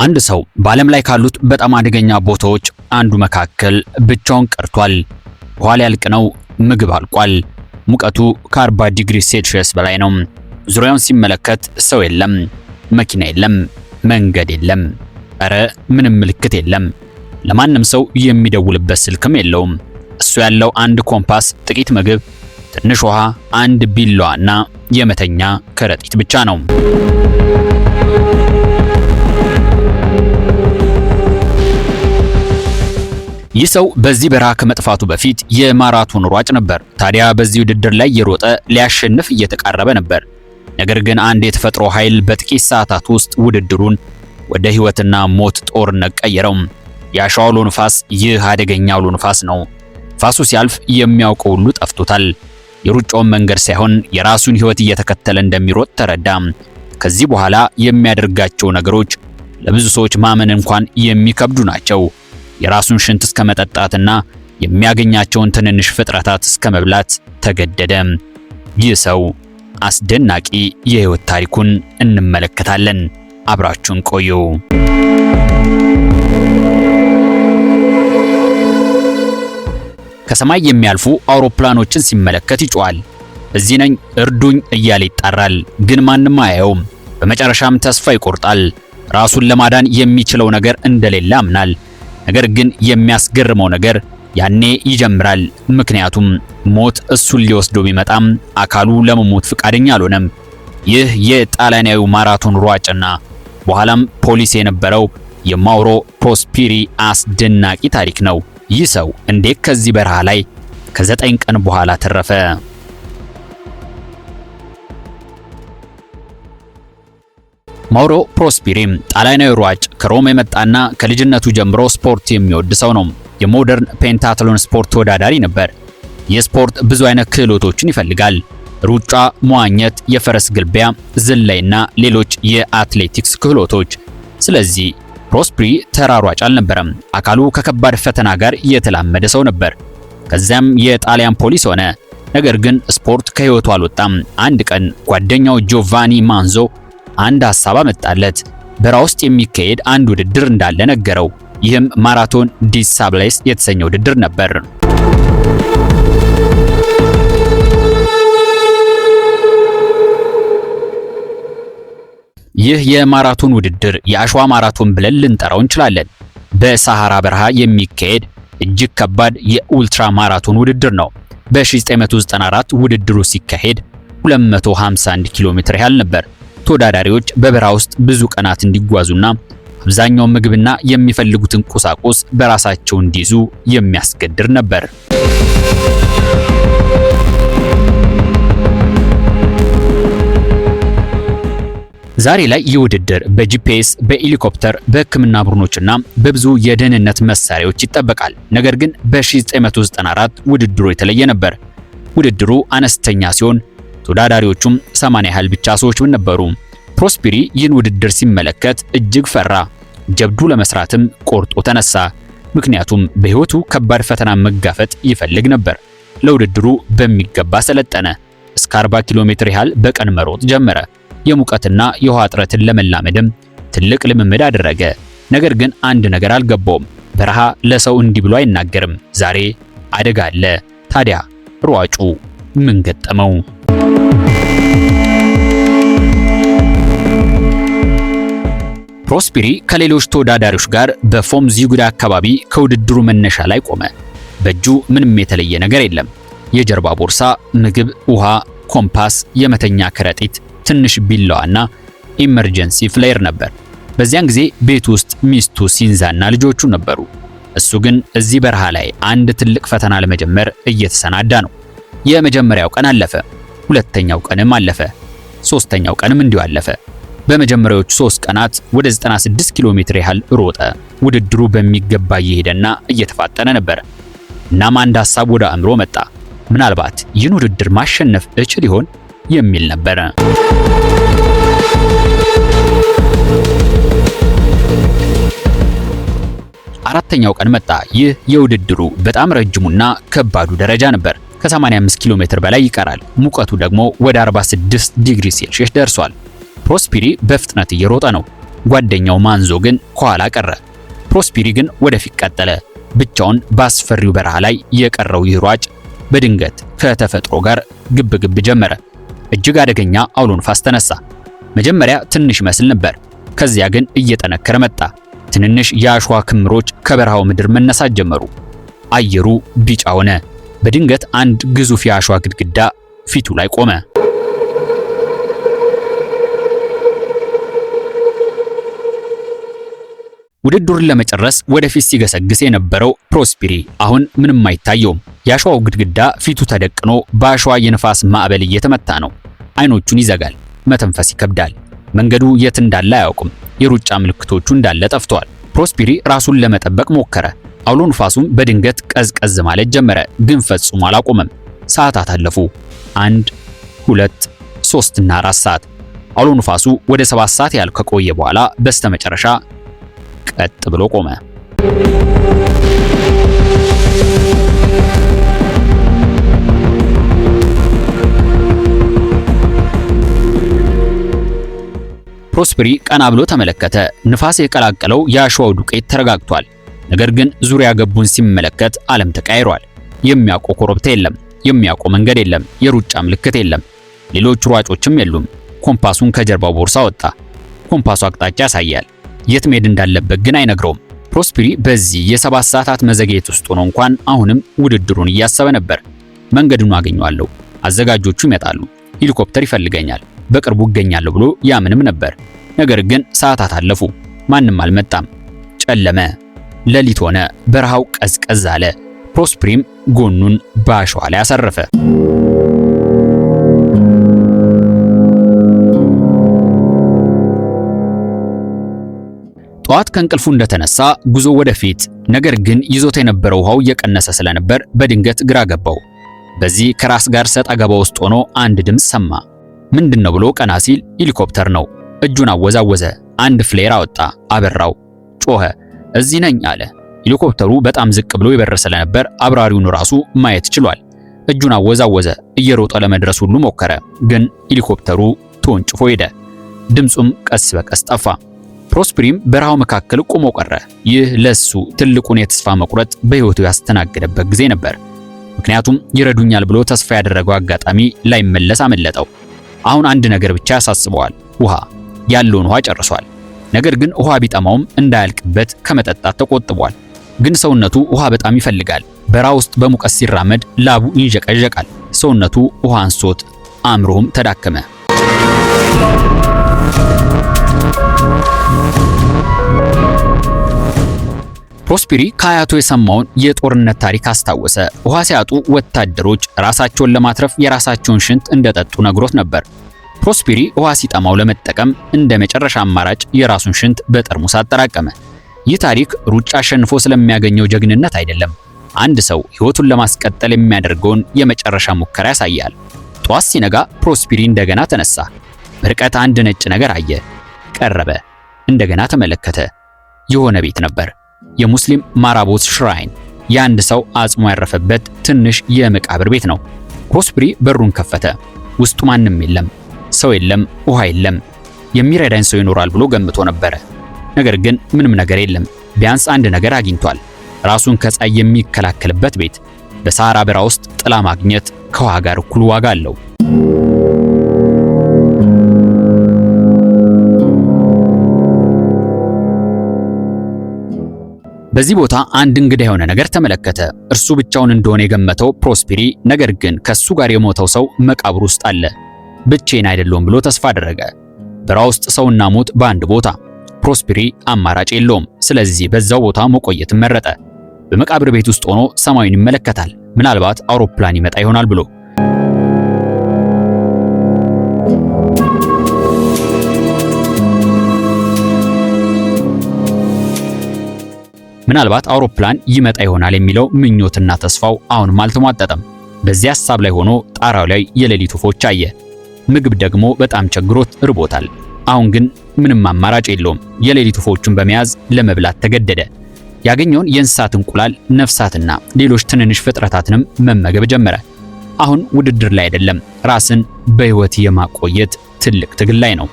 አንድ ሰው በዓለም ላይ ካሉት በጣም አደገኛ ቦታዎች አንዱ መካከል ብቻውን ቀርቷል። ውሃ ሊያልቅ ነው። ምግብ አልቋል። ሙቀቱ ከ40 ዲግሪ ሴልሺየስ በላይ ነው። ዙሪያውን ሲመለከት ሰው የለም፣ መኪና የለም፣ መንገድ የለም። ኧረ ምንም ምልክት የለም። ለማንም ሰው የሚደውልበት ስልክም የለውም። እሱ ያለው አንድ ኮምፓስ፣ ጥቂት ምግብ፣ ትንሽ ውሃ፣ አንድ ቢላዋና የመተኛ ከረጢት ብቻ ነው። ይህ ሰው በዚህ በረሃ ከመጥፋቱ በፊት የማራቶን ሯጭ ነበር። ታዲያ በዚህ ውድድር ላይ የሮጠ ሊያሸንፍ እየተቃረበ ነበር። ነገር ግን አንድ የተፈጥሮ ኃይል በጥቂት ሰዓታት ውስጥ ውድድሩን ወደ ሕይወትና ሞት ጦርነት ቀየረው። የአሸዋ አውሎ ንፋስ። ይህ አደገኛ አውሎ ንፋስ ነው። ንፋሱ ሲያልፍ የሚያውቀው ሁሉ ጠፍቶታል። የሩጫውን መንገድ ሳይሆን የራሱን ሕይወት እየተከተለ እንደሚሮጥ ተረዳ። ከዚህ በኋላ የሚያደርጋቸው ነገሮች ለብዙ ሰዎች ማመን እንኳን የሚከብዱ ናቸው። የራሱን ሽንት እስከ መጠጣትና የሚያገኛቸውን ትንንሽ ፍጥረታት እስከ መብላት ተገደደ። ይህ ሰው አስደናቂ የህይወት ታሪኩን እንመለከታለን። አብራችሁን ቆዩ። ከሰማይ የሚያልፉ አውሮፕላኖችን ሲመለከት ይጮሃል። እዚህ ነኝ እርዱኝ እያለ ይጣራል፣ ግን ማንም አያየውም። በመጨረሻም ተስፋ ይቆርጣል። ራሱን ለማዳን የሚችለው ነገር እንደሌለ ያምናል። ነገር ግን የሚያስገርመው ነገር ያኔ ይጀምራል። ምክንያቱም ሞት እሱን ሊወስደው ቢመጣም አካሉ ለመሞት ፍቃደኛ አልሆነም። ይህ የጣሊያናዊ ማራቶን ሯጭና በኋላም ፖሊስ የነበረው የማውሮ ፕሮስፔሪ አስደናቂ ታሪክ ነው። ይህ ሰው እንዴት ከዚህ በረሃ ላይ ከ9 ቀን በኋላ ተረፈ? ማውሮ ፕሮስፔሪ ጣሊያናዊ ሯጭ ከሮም የመጣና ከልጅነቱ ጀምሮ ስፖርት የሚወድ ሰው ነው። የሞደርን ፔንታትሎን ስፖርት ተወዳዳሪ ነበር። ይህ ስፖርት ብዙ አይነት ክህሎቶችን ይፈልጋል። ሩጫ፣ መዋኘት፣ የፈረስ ግልቢያ፣ ዝላይና ሌሎች የአትሌቲክስ ክህሎቶች። ስለዚህ ፕሮስፔሪ ተራ ሯጭ አልነበረም። አካሉ ከከባድ ፈተና ጋር የተላመደ ሰው ነበር። ከዚያም የጣሊያን ፖሊስ ሆነ። ነገር ግን ስፖርት ከህይወቱ አልወጣም። አንድ ቀን ጓደኛው ጆቫኒ ማንዞ አንድ ሐሳብ አመጣለት። በረሃ ውስጥ የሚካሄድ አንድ ውድድር እንዳለ ነገረው። ይህም ማራቶን ዲ ሳብሌስ የተሰኘ ውድድር ነበር። ይህ የማራቶን ውድድር የአሸዋ ማራቶን ብለን ልንጠራው እንችላለን። በሳሃራ በረሃ የሚካሄድ እጅግ ከባድ የኡልትራ ማራቶን ውድድር ነው። በ1994 ውድድሩ ሲካሄድ 251 ኪሎ ሜትር ያህል ነበር። ተወዳዳሪዎች በበረሃ ውስጥ ብዙ ቀናት እንዲጓዙና አብዛኛው ምግብና የሚፈልጉትን ቁሳቁስ በራሳቸው እንዲይዙ የሚያስገድድ ነበር። ዛሬ ላይ ይህ ውድድር በጂፒኤስ፣ በሄሊኮፕተር፣ በሕክምና ቡድኖችና በብዙ የደህንነት መሳሪያዎች ይጠበቃል። ነገር ግን በ1994 ውድድሩ የተለየ ነበር። ውድድሩ አነስተኛ ሲሆን ተወዳዳሪዎቹም 80 ያህል ብቻ ሰዎች ነበሩ። ፕሮስፔሪ ይህን ውድድር ሲመለከት እጅግ ፈራ። ጀብዱ ለመስራትም ቆርጦ ተነሳ። ምክንያቱም በህይወቱ ከባድ ፈተና መጋፈጥ ይፈልግ ነበር። ለውድድሩ በሚገባ ሰለጠነ። እስከ 40 ኪሎ ሜትር ያህል በቀን መሮጥ ጀመረ። የሙቀትና የውሃ እጥረትን ለመላመድም ትልቅ ልምምድ አደረገ። ነገር ግን አንድ ነገር አልገባውም። በረሃ ለሰው እንዲህ ብሎ አይናገርም። ዛሬ አደጋ አለ። ታዲያ ሯጩ ምን ገጠመው? ፕሮስፔሪ ከሌሎች ተወዳዳሪዎች ጋር በፎም ዚጉዳ አካባቢ ከውድድሩ መነሻ ላይ ቆመ። በእጁ ምንም የተለየ ነገር የለም። የጀርባ ቦርሳ፣ ምግብ፣ ውሃ፣ ኮምፓስ፣ የመተኛ ከረጢት፣ ትንሽ ቢላዋና ኢመርጀንሲ ፍሌር ነበር። በዚያን ጊዜ ቤት ውስጥ ሚስቱ ሲንዛና ልጆቹ ነበሩ። እሱ ግን እዚህ በረሃ ላይ አንድ ትልቅ ፈተና ለመጀመር እየተሰናዳ ነው። የመጀመሪያው ቀን አለፈ። ሁለተኛው ቀንም አለፈ። ሶስተኛው ቀንም እንዲሁ አለፈ። በመጀመሪያዎቹ 3 ቀናት ወደ 96 ኪሎ ሜትር ያህል ሮጠ። ውድድሩ በሚገባ እየሄደና እየተፋጠነ ነበር። እናም አንድ ሐሳብ ወደ አእምሮ መጣ። ምናልባት ይህን ውድድር ማሸነፍ እችል ይሆን የሚል ነበር። አራተኛው ቀን መጣ። ይህ የውድድሩ በጣም ረጅሙና ከባዱ ደረጃ ነበር። ከ85 ኪሎ ሜትር በላይ ይቀራል። ሙቀቱ ደግሞ ወደ 46 ዲግሪ ሴልሺየስ ደርሷል። ፕሮስፔሪ በፍጥነት እየሮጠ ነው። ጓደኛው ማንዞ ግን ከኋላ ቀረ። ፕሮስፒሪ ግን ወደፊት ቀጠለ። ብቻውን በአስፈሪው በረሃ ላይ የቀረው ይህ ሯጭ በድንገት ከተፈጥሮ ጋር ግብ ጀመረ። እጅግ አደገኛ አውሎ ንፋስ ተነሳ። መጀመሪያ ትንሽ መስል ነበር፣ ከዚያ ግን እየጠነከረ መጣ። ትንንሽ የአሸዋ ክምሮች ከበረሃው ምድር መነሳት ጀመሩ። አየሩ ቢጫ ሆነ። በድንገት አንድ ግዙፍ የአሸዋ ግድግዳ ፊቱ ላይ ቆመ። ውድድሩን ለመጨረስ ወደፊት ሲገሰግስ የነበረው ፕሮስፒሪ አሁን ምንም አይታየውም። የአሸዋው ግድግዳ ፊቱ ተደቅኖ በአሸዋ የንፋስ ማዕበል እየተመታ ነው። አይኖቹን ይዘጋል። መተንፈስ ይከብዳል። መንገዱ የት እንዳለ አያውቅም። የሩጫ ምልክቶቹ እንዳለ ጠፍተዋል። ፕሮስፒሪ ራሱን ለመጠበቅ ሞከረ። አውሎ ንፋሱም በድንገት ቀዝቀዝ ማለት ጀመረ፣ ግን ፈጽሞ አላቆመም። ሰዓታት አለፉ። 1 2 3 እና 4 ሰዓት። አውሎ ንፋሱ ወደ 7 ሰዓት ያህል ከቆየ በኋላ በስተመጨረሻ ቀጥ ብሎ ቆመ። ፕሮስፒሪ ቀና ብሎ ተመለከተ። ንፋስ የቀላቀለው የአሸዋው ዱቄት ተረጋግቷል። ነገር ግን ዙሪያ ገቡን ሲመለከት ዓለም ተቀይሯል። የሚያውቀው ኮረብታ የለም፣ የሚያውቀው መንገድ የለም፣ የሩጫ ምልክት የለም። ሌሎች ሯጮችም የሉም። ኮምፓሱን ከጀርባው ቦርሳ ወጣ። ኮምፓሱ አቅጣጫ ያሳያል፣ የት መሄድ እንዳለበት ግን አይነግረውም። ፕሮስፒሪ በዚህ የ7 ሰዓታት መዘግየት ውስጥ ሆኖ እንኳን አሁንም ውድድሩን እያሰበ ነበር። መንገዱን አገኘዋለሁ፣ አዘጋጆቹ ይመጣሉ፣ ሄሊኮፕተር ይፈልገኛል፣ በቅርቡ እገኛለሁ ብሎ ያምንም ነበር። ነገር ግን ሰዓታት አለፉ፣ ማንም አልመጣም። ጨለመ፣ ሌሊት ሆነ፣ በረሃው ቀዝቀዝ አለ። ፕሮስፒሪም ጎኑን በአሸዋ ላይ አሰረፈ። ጠዋት ከእንቅልፉ እንደተነሳ ጉዞ ወደፊት። ነገር ግን ይዞት የነበረው ውሃው እየቀነሰ ስለነበር በድንገት ግራ ገባው። በዚህ ከራስ ጋር ሰጣ ገባ ውስጥ ሆኖ አንድ ድምፅ ሰማ። ምንድነው ብሎ ቀና ሲል ሄሊኮፕተር ነው። እጁን አወዛወዘ። አንድ ፍሌር አወጣ፣ አበራው፣ ጮኸ። እዚህ ነኝ አለ። ሄሊኮፕተሩ በጣም ዝቅ ብሎ ይበር ስለነበር አብራሪውን ራሱ ማየት ችሏል። እጁን አወዛወዘ። እየሮጠ ለመድረስ ሁሉ ሞከረ፣ ግን ሄሊኮፕተሩ ተወንጭፎ ሄደ። ድምፁም ቀስ በቀስ ጠፋ። ፕሮስፒሪም በረሃው መካከል ቆሞ ቀረ። ይህ ለሱ ትልቁን የተስፋ መቁረጥ በሕይወቱ ያስተናገደበት ጊዜ ነበር። ምክንያቱም ይረዱኛል ብሎ ተስፋ ያደረገው አጋጣሚ ላይመለስ አመለጠው። አሁን አንድ ነገር ብቻ ያሳስበዋል፣ ውሃ። ያለውን ውሃ ጨርሷል። ነገር ግን ውሃ ቢጠማውም እንዳያልቅበት ከመጠጣት ተቆጥቧል። ግን ሰውነቱ ውሃ በጣም ይፈልጋል። በረሃ ውስጥ በሙቀት ሲራመድ ላቡ ይንዠቀዠቃል። ሰውነቱ ውሃ አንሶት፣ አእምሮም ተዳከመ። ፕሮስፒሪ ከአያቱ የሰማውን የጦርነት ታሪክ አስታወሰ። ውሃ ሲያጡ ወታደሮች ራሳቸውን ለማትረፍ የራሳቸውን ሽንት እንደጠጡ ነግሮት ነበር። ፕሮስፒሪ ውሃ ሲጠማው ለመጠቀም እንደ መጨረሻ አማራጭ የራሱን ሽንት በጠርሙስ አጠራቀመ። ይህ ታሪክ ሩጫ አሸንፎ ስለሚያገኘው ጀግንነት አይደለም፣ አንድ ሰው ሕይወቱን ለማስቀጠል የሚያደርገውን የመጨረሻ ሙከራ ያሳያል። ጧት ሲነጋ ፕሮስፒሪ እንደገና ተነሳ። በርቀት አንድ ነጭ ነገር አየ። ቀረበ። እንደገና ተመለከተ። የሆነ ቤት ነበር። የሙስሊም ማራቦት ሽራይን፣ የአንድ ሰው አጽሙ ያረፈበት ትንሽ የመቃብር ቤት ነው። ፕሮስፒሪ በሩን ከፈተ። ውስጡ ማንም የለም፣ ሰው የለም፣ ውሃ የለም። የሚረዳኝ ሰው ይኖራል ብሎ ገምቶ ነበረ። ነገር ግን ምንም ነገር የለም። ቢያንስ አንድ ነገር አግኝቷል፣ ራሱን ከፀሐይ የሚከላከልበት ቤት። በሰሃራ በረሃ ውስጥ ጥላ ማግኘት ከውሃ ጋር እኩል ዋጋ አለው። በዚህ ቦታ አንድ እንግዳ የሆነ ነገር ተመለከተ። እርሱ ብቻውን እንደሆነ የገመተው ፕሮስፒሪ ነገር ግን ከሱ ጋር የሞተው ሰው መቃብር ውስጥ አለ። ብቻዬን አይደለሁም ብሎ ተስፋ አደረገ። በረሃ ውስጥ ሰውና ሞት በአንድ ቦታ። ፕሮስፒሪ አማራጭ የለውም። ስለዚህ በዛው ቦታ መቆየትን መረጠ። በመቃብር ቤት ውስጥ ሆኖ ሰማዩን ይመለከታል። ምናልባት አውሮፕላን ይመጣ ይሆናል ብሎ ምናልባት አውሮፕላን ይመጣ ይሆናል የሚለው ምኞትና ተስፋው አሁንም አልተሟጠጠም። በዚህ ሐሳብ ላይ ሆኖ ጣራው ላይ የሌሊት ወፎች አየ። ምግብ ደግሞ በጣም ቸግሮት ርቦታል። አሁን ግን ምንም አማራጭ የለውም። የሌሊት ወፎቹን በመያዝ ለመብላት ተገደደ። ያገኘውን የእንስሳት እንቁላል፣ ነፍሳትና ሌሎች ትንንሽ ፍጥረታትንም መመገብ ጀመረ። አሁን ውድድር ላይ አይደለም፣ ራስን በሕይወት የማቆየት ትልቅ ትግል ላይ ነው።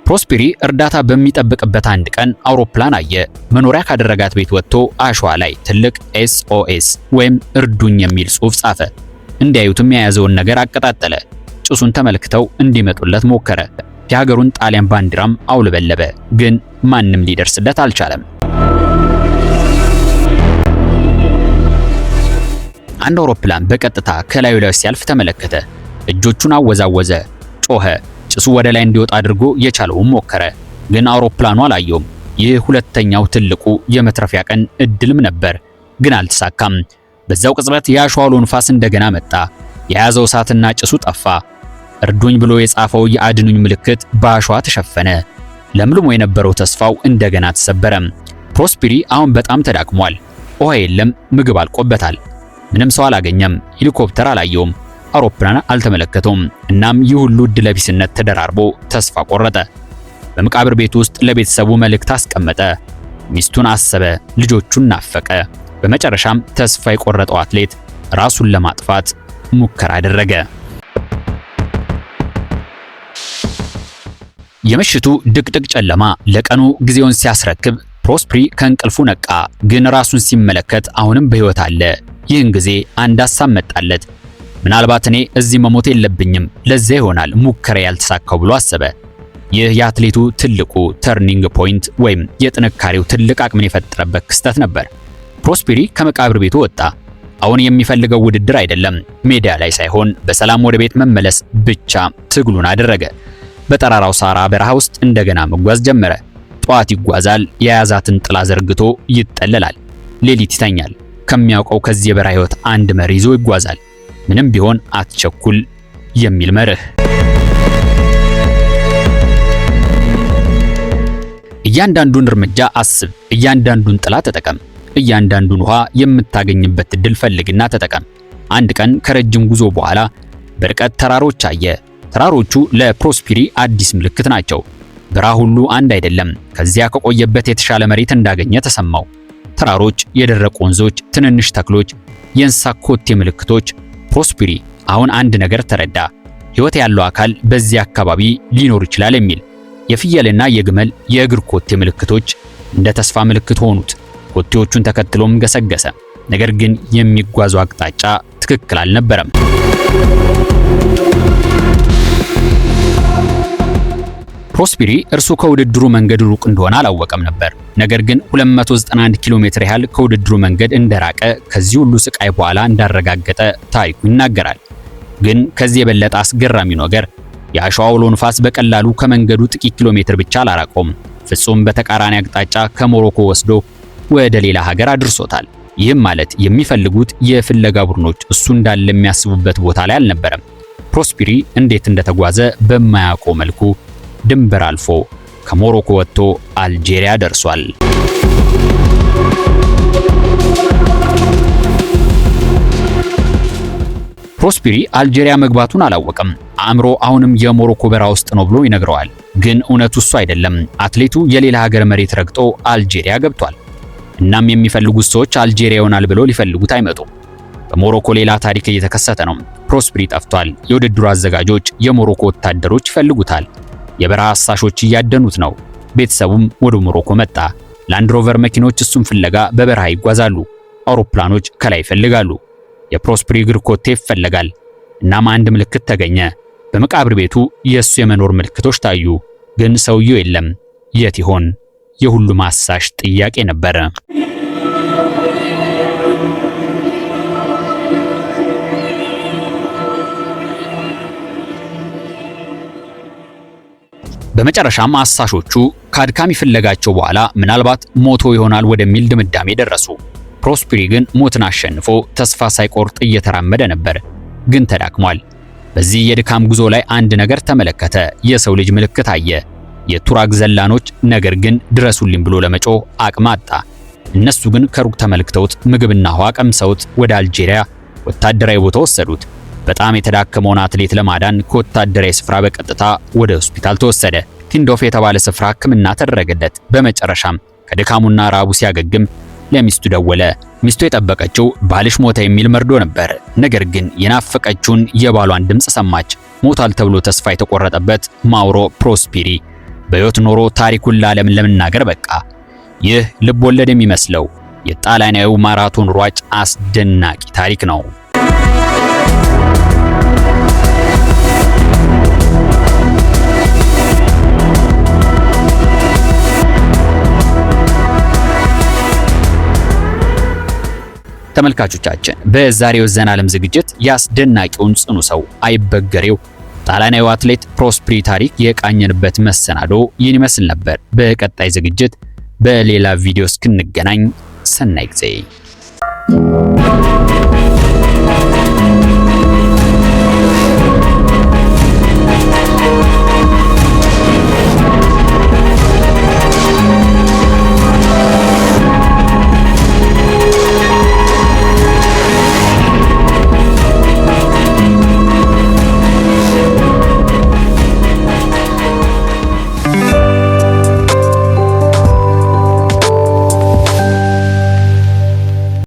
ፕሮስፔሪ እርዳታ በሚጠብቅበት አንድ ቀን አውሮፕላን አየ። መኖሪያ ካደረጋት ቤት ወጥቶ አሸዋ ላይ ትልቅ SOS ወይም እርዱኝ የሚል ጽሑፍ ጻፈ። እንዲያዩትም የያዘውን ነገር አቀጣጠለ። ጭሱን ተመልክተው እንዲመጡለት ሞከረ። የሀገሩን ጣሊያን ባንዲራም አውለበለበ። ግን ማንም ሊደርስለት አልቻለም። አንድ አውሮፕላን በቀጥታ ከላዩ ላይ ሲያልፍ ተመለከተ። እጆቹን አወዛወዘ፣ ጮኸ። ጭሱ ወደ ላይ እንዲወጣ አድርጎ የቻለውን ሞከረ። ግን አውሮፕላኑ አላየውም። ይህ ሁለተኛው ትልቁ የመትረፊያ ቀን እድልም ነበር። ግን አልተሳካም። በዛው ቅጽበት የአሸዋ አውሎ ንፋስ እንደገና መጣ። የያዘው እሳትና ጭሱ ጠፋ። እርዱኝ ብሎ የጻፈው የአድኑኝ ምልክት በአሸዋ ተሸፈነ። ለምልሞ የነበረው ተስፋው እንደገና ተሰበረ። ፕሮስፔሪ አሁን በጣም ተዳክሟል። ውሃ የለም፣ ምግብ አልቆበታል። ምንም ሰው አላገኘም። ሄሊኮፕተር አላየውም። አውሮፕላን አልተመለከተውም። እናም ይህ ሁሉ ዕድለቢስነት ተደራርቦ ተስፋ ቆረጠ። በመቃብር ቤት ውስጥ ለቤተሰቡ መልእክት አስቀመጠ። ሚስቱን አሰበ፣ ልጆቹን ናፈቀ። በመጨረሻም ተስፋ የቆረጠው አትሌት ራሱን ለማጥፋት ሙከራ አደረገ። የምሽቱ ድቅድቅ ጨለማ ለቀኑ ጊዜውን ሲያስረክብ ፕሮስፔሪ ከእንቅልፉ ነቃ። ግን ራሱን ሲመለከት አሁንም በሕይወት አለ። ይህን ጊዜ አንድ ሐሳብ መጣለት። ምናልባት እኔ እዚህ መሞት የለብኝም፣ ለዚያ ይሆናል ሙከራ ያልተሳካው ብሎ አሰበ። ይህ የአትሌቱ ትልቁ ተርኒንግ ፖይንት ወይም የጥንካሬው ትልቅ አቅምን የፈጠረበት ክስተት ነበር። ፕሮስፔሪ ከመቃብር ቤቱ ወጣ። አሁን የሚፈልገው ውድድር አይደለም፣ ሜዳ ላይ ሳይሆን በሰላም ወደ ቤት መመለስ ብቻ ትግሉን አደረገ። በጠራራው ሳራ በረሃ ውስጥ እንደገና መጓዝ ጀመረ። ጠዋት ይጓዛል፣ የያዛትን ጥላ ዘርግቶ ይጠለላል። ሌሊት ይተኛል። ከሚያውቀው ከዚህ የበረሃ ሕይወት አንድ መርህ ይዞ ይጓዛል። ምንም ቢሆን አትቸኩል የሚል መርህ። እያንዳንዱን እርምጃ አስብ፣ እያንዳንዱን ጥላ ተጠቀም፣ እያንዳንዱን ውሃ የምታገኝበት እድል ፈልግና ተጠቀም። አንድ ቀን ከረጅም ጉዞ በኋላ በርቀት ተራሮች አየ። ተራሮቹ ለፕሮስፔሪ አዲስ ምልክት ናቸው። በረሃ ሁሉ አንድ አይደለም። ከዚያ ከቆየበት የተሻለ መሬት እንዳገኘ ተሰማው። ተራሮች፣ የደረቁ ወንዞች፣ ትንንሽ ተክሎች፣ የእንስሳት ኮቴ ምልክቶች። ፕሮስፔሪ አሁን አንድ ነገር ተረዳ። ሕይወት ያለው አካል በዚህ አካባቢ ሊኖር ይችላል የሚል። የፍየልና የግመል የእግር ኮቴ ምልክቶች እንደ ተስፋ ምልክት ሆኑት። ኮቴዎቹን ተከትሎም ገሰገሰ። ነገር ግን የሚጓዙ አቅጣጫ ትክክል አልነበረም። ፕሮስፔሪ እርሱ ከውድድሩ መንገድ ሩቅ እንደሆነ አላወቀም ነበር። ነገር ግን 291 ኪሎ ሜትር ያህል ከውድድሩ መንገድ እንደራቀ ከዚህ ሁሉ ስቃይ በኋላ እንዳረጋገጠ ታሪኩ ይናገራል። ግን ከዚህ የበለጠ አስገራሚው ነገር የአሸዋ አውሎ ንፋስ በቀላሉ ከመንገዱ ጥቂት ኪሎ ሜትር ብቻ አላራቀውም። ፍጹም በተቃራኒ አቅጣጫ ከሞሮኮ ወስዶ ወደ ሌላ ሀገር አድርሶታል። ይህም ማለት የሚፈልጉት የፍለጋ ቡድኖች እሱ እንዳለ የሚያስቡበት ቦታ ላይ አልነበረም። ፕሮስፔሪ እንዴት እንደተጓዘ በማያውቀው መልኩ ድንበር አልፎ ከሞሮኮ ወጥቶ አልጄሪያ ደርሷል። ፕሮስፔሪ አልጄሪያ መግባቱን አላወቀም። አእምሮ አሁንም የሞሮኮ በረሃ ውስጥ ነው ብሎ ይነግረዋል። ግን እውነቱ እሱ አይደለም። አትሌቱ የሌላ ሀገር መሬት ረግጦ አልጄሪያ ገብቷል። እናም የሚፈልጉት ሰዎች አልጄሪያ ይሆናል ብለው ሊፈልጉት አይመጡም። በሞሮኮ ሌላ ታሪክ እየተከሰተ ነው። ፕሮስፔሪ ጠፍቷል። የውድድሩ አዘጋጆች የሞሮኮ ወታደሮች ይፈልጉታል። የበረሃ አሳሾች እያደኑት ነው። ቤተሰቡም ወደ ሞሮኮ መጣ። ላንድ ሮቨር መኪኖች እሱን ፍለጋ በበረሃ ይጓዛሉ። አውሮፕላኖች ከላይ ይፈልጋሉ። የፕሮስፔሪ እግር ኮቴ ይፈለጋል። እናም አንድ ምልክት ተገኘ። በመቃብር ቤቱ የእሱ የመኖር ምልክቶች ታዩ። ግን ሰውየው የለም። የት ይሆን? የሁሉም አሳሽ ጥያቄ ነበረ። በመጨረሻም አሳሾቹ ከአድካሚ ፍለጋቸው በኋላ ምናልባት ሞቶ ይሆናል ወደሚል ድምዳሜ ደረሱ። ፕሮስፔሪ ግን ሞትን አሸንፎ ተስፋ ሳይቆርጥ እየተራመደ ነበር፣ ግን ተዳክሟል። በዚህ የድካም ጉዞ ላይ አንድ ነገር ተመለከተ። የሰው ልጅ ምልክት አየ። የቱራግ ዘላኖች። ነገር ግን ድረሱልኝ ብሎ ለመጮህ አቅም አጣ። እነሱ ግን ከሩቅ ተመልክተውት ምግብና ውሃ ቀምሰውት ወደ አልጄሪያ ወታደራዊ ቦታ ወሰዱት። በጣም የተዳከመውን አትሌት ለማዳን ከወታደራዊ ስፍራ በቀጥታ ወደ ሆስፒታል ተወሰደ። ቲንዶፍ የተባለ ስፍራ ሕክምና ተደረገለት። በመጨረሻም ከድካሙና ራቡ ሲያገግም ለሚስቱ ደወለ። ሚስቱ የጠበቀችው ባልሽ ሞተ የሚል መርዶ ነበር። ነገር ግን የናፈቀችውን የባሏን ድምፅ ሰማች። ሞታል ተብሎ ተስፋ የተቆረጠበት ማውሮ ፕሮስፔሪ በሕይወት ኖሮ ታሪኩን ለዓለም ለመናገር በቃ። ይህ ልብ ወለድ የሚመስለው የጣሊያናዊው ማራቶን ሯጭ አስደናቂ ታሪክ ነው። ተመልካቾቻችን በዛሬው ዘና ዓለም ዝግጅት ያስደናቂውን ጽኑ ሰው አይበገሬው ጣሊያናዊው አትሌት ፕሮስፐሪ ታሪክ የቃኘንበት መሰናዶ ይህን ይመስል ነበር። በቀጣይ ዝግጅት በሌላ ቪዲዮ እስክንገናኝ ሰናይ ጊዜ